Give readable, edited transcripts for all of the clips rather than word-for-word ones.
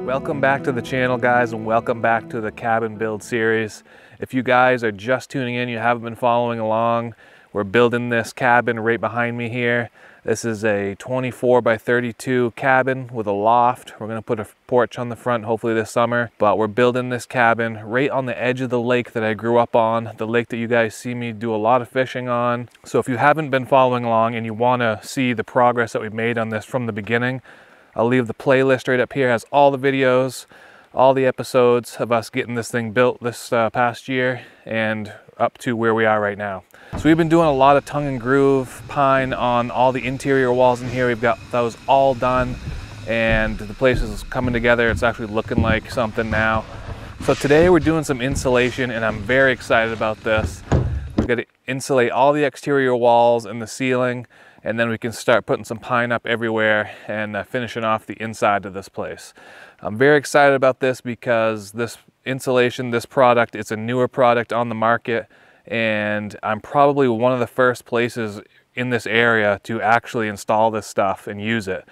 Welcome back to the channel, guys, and welcome back to the cabin build series. If you guys are just tuning in, you haven't been following along, we're building this cabin right behind me here. This is a 24 by 32 cabin with a loft. We're gonna put a porch on the front hopefully this summer, but we're building this cabin right on the edge of the lake that I grew up on, the lake that you guys see me do a lot of fishing on. So if you haven't been following along and you wanna see the progress that we've made on this from the beginning, I'll leave the playlist right up here. It has all the videos, all the episodes of us getting this thing built this past year and up to where we are right now. So we've been doing a lot of tongue and groove pine on all the interior walls in here. We've got those all done and the place is coming together. It's actually looking like something now. So today we're doing some insulation and I'm very excited about this. We're gonna insulate all the exterior walls and the ceiling, and then we can start putting some pine up everywhere and finishing off the inside of this place. I'm very excited about this because this insulation, this product, it's a newer product on the market, and I'm probably one of the first places in this area to actually install this stuff and use it.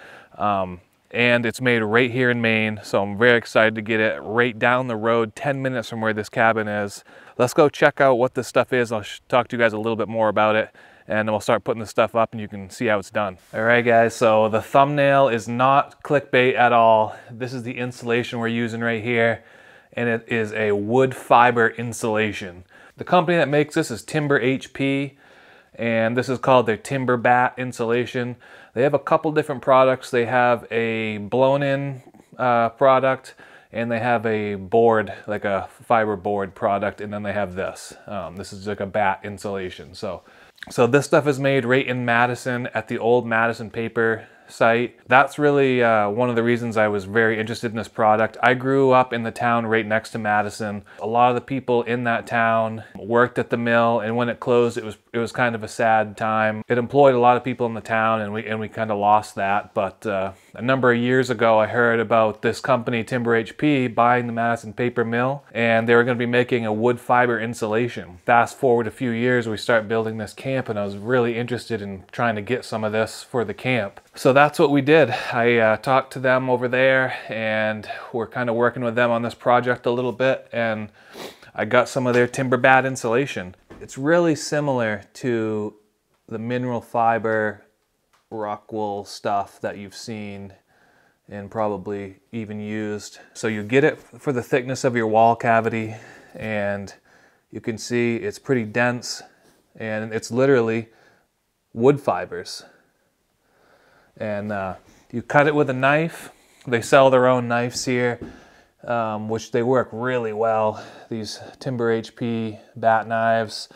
And it's made right here in Maine, so I'm very excited to get it right down the road, 10 minutes from where this cabin is. Let's go check out what this stuff is. I'll talk to you guys a little bit more about it, and then we'll start putting this stuff up and you can see how it's done. All right, guys, so the thumbnail is not clickbait at all. This is the insulation we're using right here, and it is a wood fiber insulation. The company that makes this is Timber HP, and this is called their TimberBatt insulation. They have a couple different products. They have a blown-in product, and they have a board, like a fiber board product, and then they have this. This is like a batt insulation. So this stuff is made right in Madison at the old Madison paper site. That's really one of the reasons I was very interested in this product. I grew up in the town right next to Madison. A lot of the people in that town worked at the mill, and when it closed, it was kind of a sad time. It employed a lot of people in the town, and we kind of lost that. But a number of years ago, I heard about this company, Timber HP, buying the Madison paper mill, and they were going to be making a wood fiber insulation. Fast forward a few years, we start building this camp, and I was really interested in trying to get some of this for the camp. So that's what we did. I talked to them over there, and we're kind of working with them on this project a little bit, and I got some of their TimberBatt insulation. It's really similar to the mineral fiber rock wool stuff that you've seen and probably even used. So you get it for the thickness of your wall cavity, and you can see it's pretty dense, and it's literally wood fibers. And you cut it with a knife. They sell their own knives here, which they work really well. These Timber HP batt knives.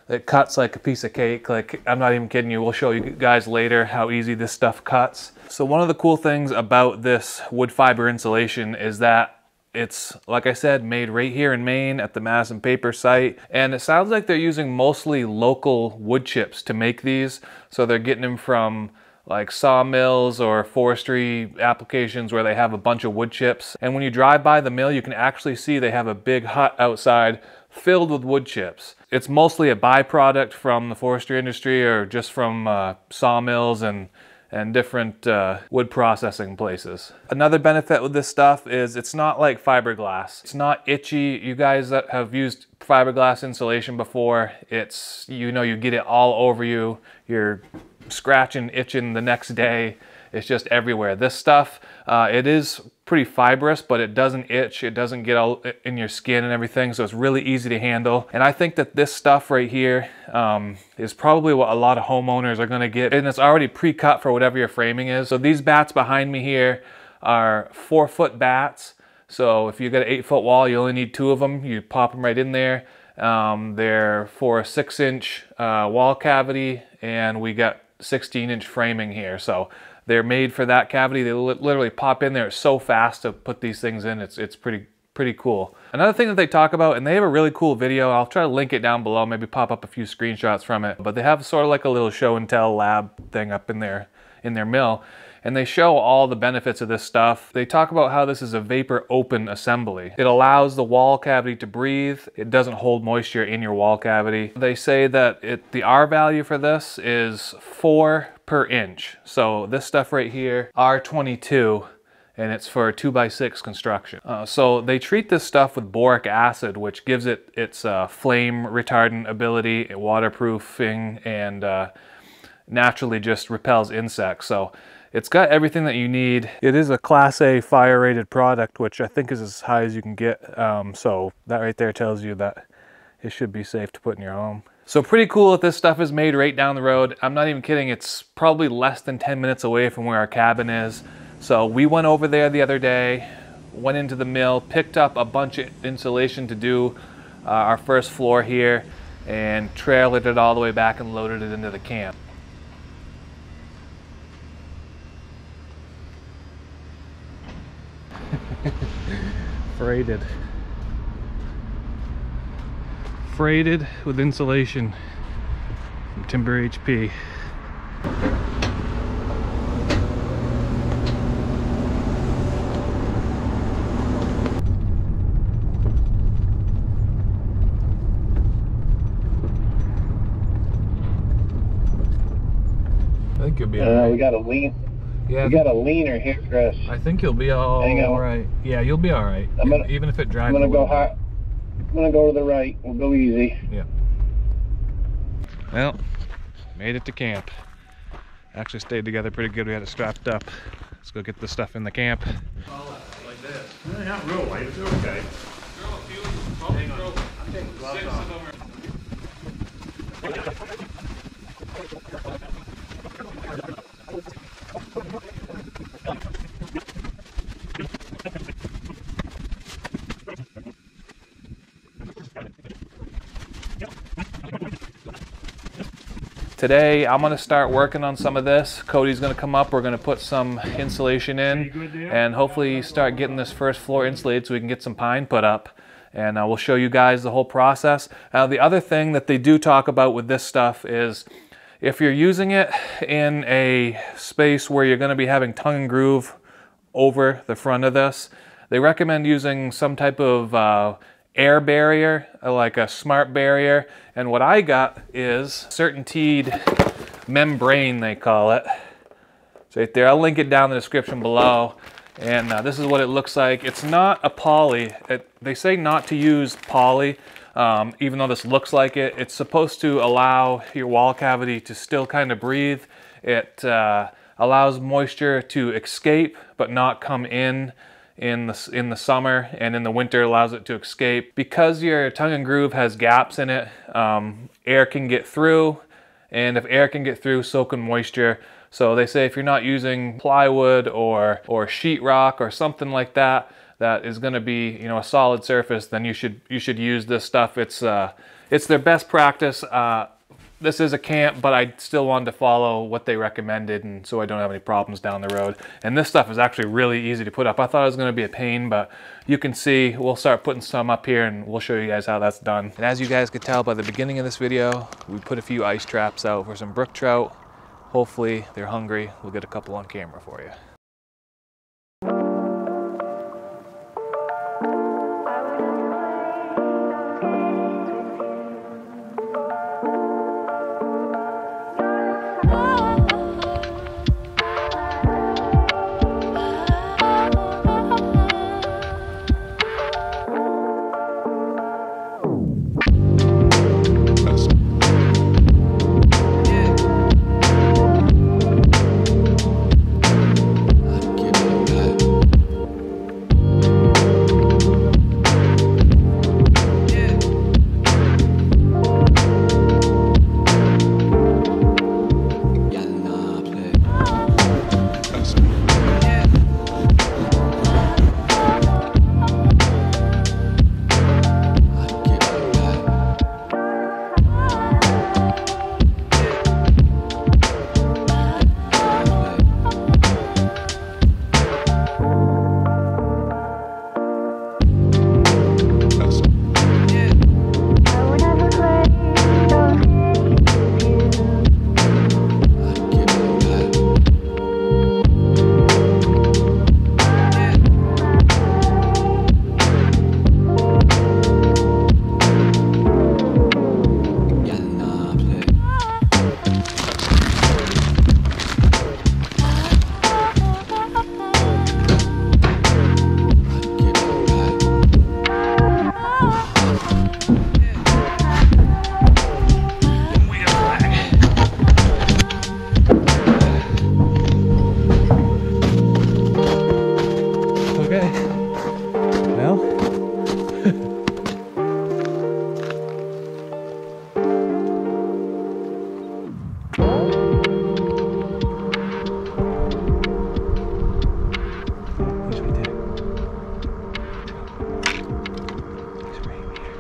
It cuts like a piece of cake. Like, I'm not even kidding you. We'll show you guys later how easy this stuff cuts. So one of the cool things about this wood fiber insulation is that it's, like I said, made right here in Maine at the Madison paper site. And it sounds like they're using mostly local wood chips to make these. So they're getting them from like sawmills or forestry applications where they have a bunch of wood chips. And when you drive by the mill, you can actually see they have a big hut outside filled with wood chips. It's mostly a byproduct from the forestry industry or just from sawmills and and different wood processing places. Another benefit with this stuff is it's not like fiberglass. It's not itchy. You guys that have used fiberglass insulation before, it's, you know, you get it all over you. You're scratching, itching the next day. It's just everywhere. This stuff, it is pretty fibrous, but it doesn't itch. It doesn't get all in your skin and everything, so it's really easy to handle. And I think that this stuff right here is probably what a lot of homeowners are gonna get, and it's already pre-cut for whatever your framing is. So these bats behind me here are 4-foot bats. So if you got an 8-foot wall, you only need 2 of them. You pop them right in there. They're for a 6-inch wall cavity, and we got 16-inch framing here. So they're made for that cavity. They literally pop in there. It's so fast to put these things in. It's pretty cool. Another thing that they talk about, and they have a really cool video. I'll try to link it down below, maybe pop up a few screenshots from it. But they have sort of like a little show and tell lab thing up in their mill. And they show all the benefits of this stuff. They talk about how this is a vapor open assembly. It allows the wall cavity to breathe. It doesn't hold moisture in your wall cavity. They say that the R value for this is 4 per inch. So this stuff right here, R22, and it's for a 2x6 construction. So they treat this stuff with boric acid, which gives it its flame retardant ability, waterproofing, and naturally just repels insects. So it's got everything that you need. It is a Class A fire rated product, which I think is as high as you can get. So that right there tells you that it should be safe to put in your home. So pretty cool that this stuff is made right down the road. I'm not even kidding. It's probably less than 10 minutes away from where our cabin is. So we went over there the other day, went into the mill, picked up a bunch of insulation to do our first floor here, and trailered it all the way back and loaded it into the camp. Freighted with insulation from Timber HP. I think you'll be all right. We got a lean. Yeah, we got a leaner here, Chris. I think you'll be all right. Yeah, you'll be all right. Even if it drives. I'm gonna go high. I'm gonna go to the right. We'll go easy. Yeah. Well, made it to camp. Actually stayed together pretty good. We had it strapped up. Let's go get the stuff in the camp. Like this. No, not real light. It's okay. Throw a few. Probably throw 6 of them. Today I'm going to start working on some of this. Cody's going to come up, we're going to put some insulation in and hopefully start getting this first floor insulated so we can get some pine put up, and we'll show you guys the whole process. The other thing that they do talk about with this stuff is if you're using it in a space where you're going to be having tongue and groove over the front of this, they recommend using some type of air barrier, like a smart barrier. And what I got is CertainTeed membrane, they call it. It's right there. I'll link it down in the description below. And this is what it looks like. It's not a poly. They say not to use poly, even though this looks like it. It's supposed to allow your wall cavity to still kind of breathe. It allows moisture to escape but not come in the summer, and in the winter allows it to escape. Because your tongue and groove has gaps in it, air can get through, and if air can get through, so can moisture. So they say if you're not using plywood or sheetrock or something like that, that is going to be, you know, a solid surface, then you should use this stuff. It's their best practice. This is a camp, but I still wanted to follow what they recommended, and so I don't have any problems down the road. And this stuff is actually really easy to put up. I thought it was going to be a pain, but you can see we'll start putting some up here and we'll show you guys how that's done. And as you guys could tell by the beginning of this video, we put a few ice traps out for some brook trout. Hopefully they're hungry. We'll get a couple on camera for you. Okay. Well. He's right there. He's right here.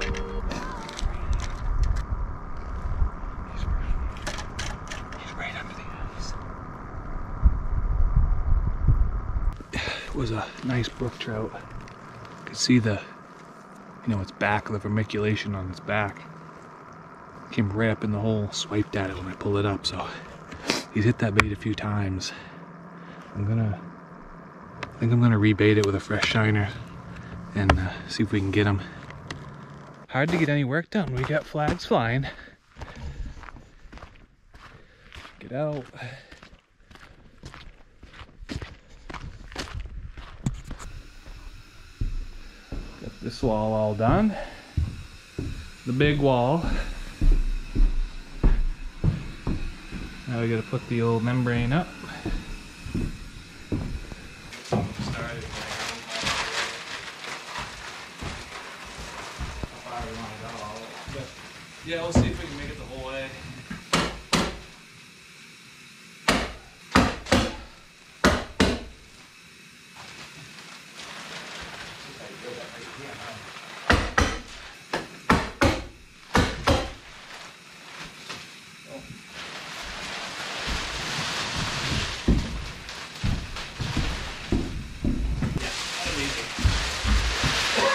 He's right under the ice. It was a nice brook trout. You could see the, its back, the vermiculation on its back. Came right up in the hole, swiped at it when I pulled it up, so he's hit that bait a few times. I think I'm gonna rebait it with a fresh shiner and see if we can get him. Hard to get any work done. We got flags flying. Get out. Got this wall all done. The big wall. Now we gotta put the old membrane up. Yeah, we'll see if we can make it the whole way.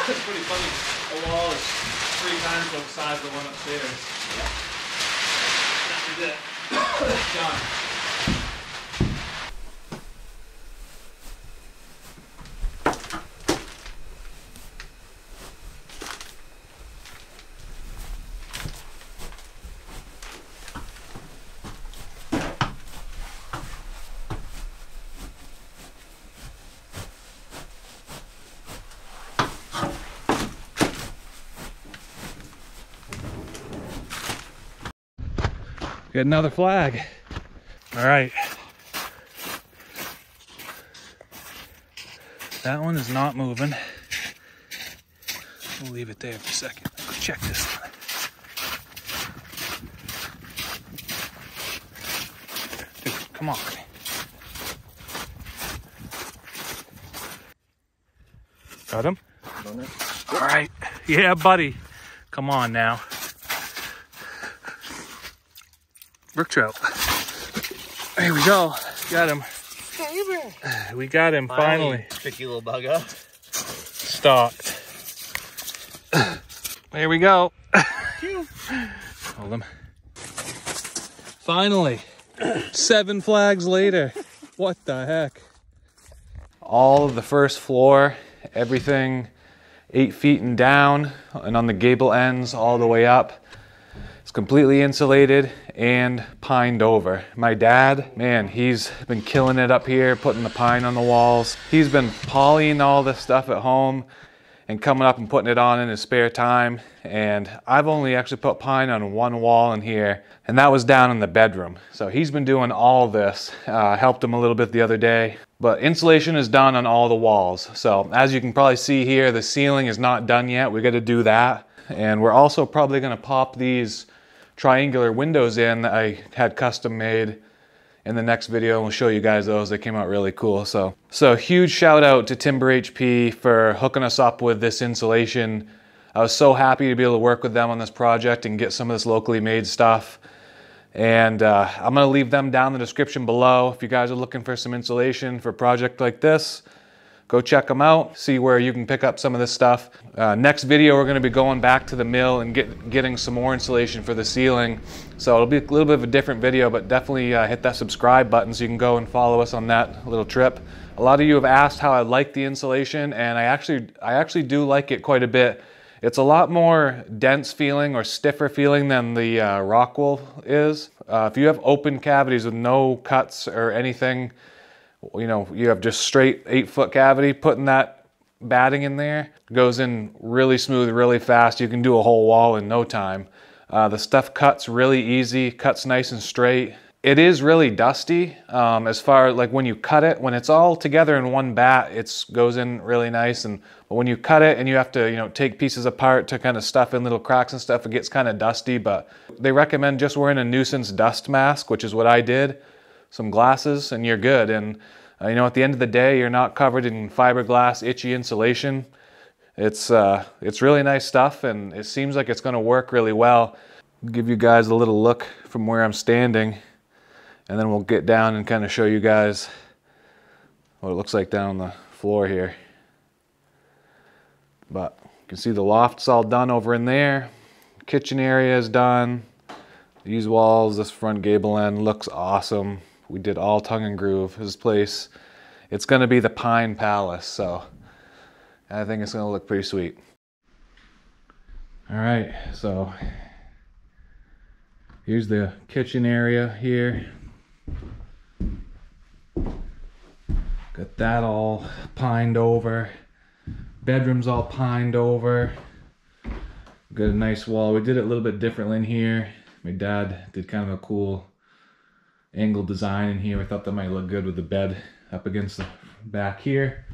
It's pretty funny. The wall is 3 times the size of the one upstairs. That is it. Done. Got another flag. All right. That one is not moving. We'll leave it there for a second. Go check this one. Dude, come on. Got him? All right. Yeah, buddy. Come on now. Brook trout. There we go. Got him. We got him finally. Tricky little bugger. Stalked. There we go. Hold him. Finally. 7 flags later. What the heck? All of the first floor, everything 8 feet and down, and on the gable ends all the way up. It's completely insulated and pined over. My dad, man, he's been killing it up here, putting the pine on the walls. He's been polying all this stuff at home and coming up and putting it on in his spare time. And I've only actually put pine on 1 wall in here, and that was down in the bedroom. So he's been doing all this. Helped him a little bit the other day. But insulation is done on all the walls. So as you can probably see here, the ceiling is not done yet. We got to do that. And we're also probably going to pop these triangular windows in that I had custom made in the next video, and we'll show you guys those. They came out really cool. So huge shout out to Timber HP for hooking us up with this insulation. I was so happy to be able to work with them on this project and get some of this locally made stuff. And I'm gonna leave them down in the description below. If you guys are looking for some insulation for a project like this, go check them out, see where you can pick up some of this stuff. Next video, we're gonna be going back to the mill and getting some more insulation for the ceiling. So it'll be a little bit of a different video, but definitely hit that subscribe button so you can go and follow us on that little trip. A lot of you have asked how I like the insulation, and I actually do like it quite a bit. It's a lot more dense feeling or stiffer feeling than the Rockwool is. If you have open cavities with no cuts or anything, you have just straight 8-foot cavity, putting that batting in there goes in really smooth, really fast. You can do a whole wall in no time. The stuff cuts really easy, cuts nice and straight. It is really dusty as far like when you cut it. When it's all together in one bat, it goes in really nice. But when you cut it and you have to, take pieces apart to kind of stuff in little cracks and stuff, it gets kind of dusty. But they recommend just wearing a nuisance dust mask, which is what I did. Some glasses, and you're good. And at the end of the day, you're not covered in fiberglass, itchy insulation. It's really nice stuff, and it seems like it's going to work really well. I'll give you guys a little look from where I'm standing. And then we'll get down and kind of show you guys what it looks like down on the floor here. But you can see the loft's all done over in there. Kitchen area is done. These walls, this front gable end looks awesome. We did all tongue and groove. This place, it's going to be the Pine Palace, so I think it's going to look pretty sweet. All right, so here's the kitchen area here. Got that all pined over. Bedroom's all pined over. Got a nice wall. We did it a little bit differently in here. My dad did kind of a cool angle design in here. I thought that might look good with the bed up against the back here.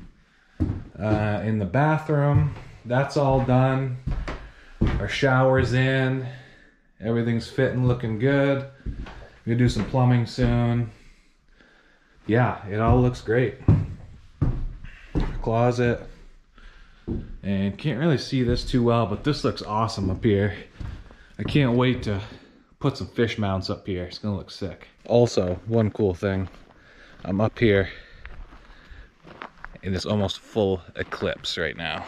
In the bathroom, that's all done. Our shower's in. Everything's fitting, looking good. We're gonna do some plumbing soon. Yeah, it all looks great. Closet. And can't really see this too well, but this looks awesome up here. I can't wait to put some fish mounts up here. It's gonna look sick. Also, one cool thing, I'm up here in this almost full eclipse right now.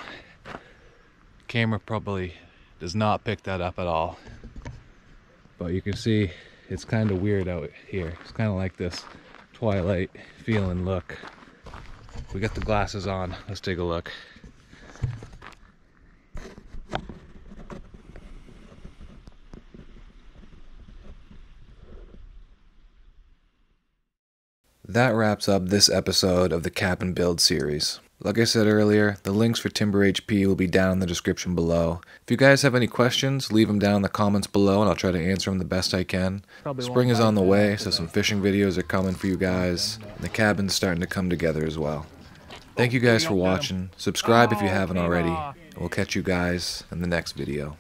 Camera probably does not pick that up at all. But you can see it's kind of weird out here. It's kind of like this twilight feeling look. We got the glasses on. Let's take a look. That wraps up this episode of the Cabin Build series. Like I said earlier, the links for Timber HP will be down in the description below. If you guys have any questions, leave them down in the comments below and I'll try to answer them the best I can. Spring is on the way, so some fishing videos are coming for you guys, and the cabin's starting to come together as well. Thank you guys for watching. Subscribe if you haven't already, and we'll catch you guys in the next video.